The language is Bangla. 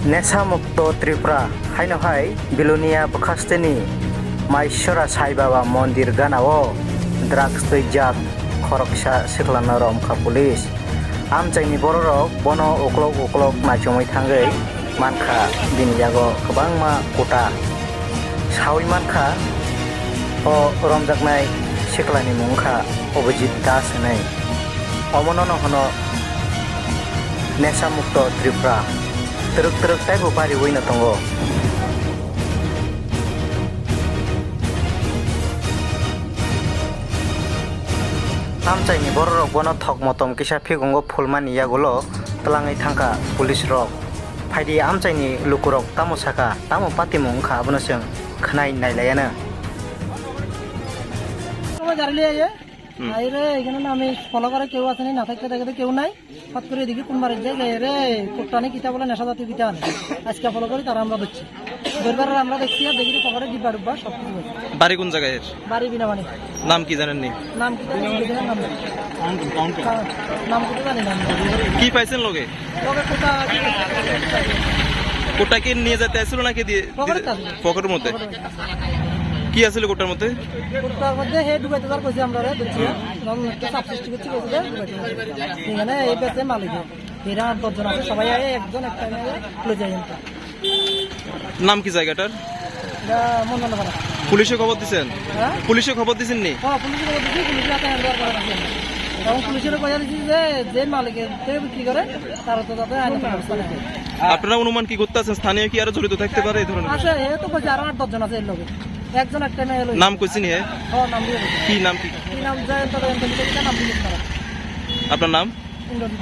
नेशा मुक्त त्रिपुरा हाइनहाय बिलुनिया बखास्तेनी माइश्वरा साई बाबा मंदिर गानाओ ड्राग्स तैजाक खरकसा सिखलाना रमखा पुलिस आमचाइनि बररक बनो उक्लक उक्लक नायचमै थांगै मानखा दिनियागो गोबांमा कोटा सावै मानखा ओ रमजाकनाय सिखलानि मुंखा अभिजित दास होनाय अमनन हनो नेशा मुक्त Tripura teruk tayo pari woi na tongo amchai ni borok bono thok motom kisa phigongo phulmani yagulo tlangai thangka police rok phaidi amchai ni lukurok tamo saka tamo pati mongkha abono seng khnai nailayana আইরে এখানে না আমি ফলো করে কেউ আসেনি না থাকতে দেখে কেউ নাই হঠাৎ করে এদিকে কোন মারে যায় রে কোটটানে কিতা বলে নেশা জাতীয় কিতা আনে আজকে ফলো করি তারা আমরা দেখছি দরবার আমরা দেখছি আর দেখি পকেটে ডিব্বা ডুব্বা সব কিছু আছে বাড়ি কোন জায়গায় বাড়ি বিনামানি নাম কি জানেন নি নাম কি জানেন নাম কি জানেন নাম কি পাইছেন লগে লগে কোটা কোটা কি নিয়ে যেতে আসছিল নাকি দিয়ে পকেটের মধ্যে কি আছিল কোটার মধ্যে কোটার মধ্যে হে ডুবাইতে যার কইছি আমরা রে দেখছি নন একটা সাব সৃষ্টি করছি কইছে এখানে এই পেছে মালিক এরা 10 জন আছে সবাই আয় একজন একটা লয়ে যায় এনটা নাম কি জায়গাটার এটা মন্ননপাড়া পুলিশে খবর দিবেন হ্যাঁ পুলিশে খবর দিবেন নি হ্যাঁ পুলিশে খবর দিছি পুলিশে আছে হ্যান্ডওভার করা আছে এবং পুলিশের কইয়া দিছি যে মালিকের তে বিক্রি করে তার তো যাতে আইন ব্যবস্থা নেয় আপনারা অনুমান কি করতেছেন স্থানীয় কি আরো জড়িত থাকতে পারে এই ধরনের আছে হে তো কইছে আর 10 জন আছে এর লগে একজন একটা মেয়ে হলো নাম কইছেন হে হ্যাঁ নাম দিয়ে কি নাম কি নাম যায় তো নাম দিয়ে আপনার নাম ইন্দ্রজিৎ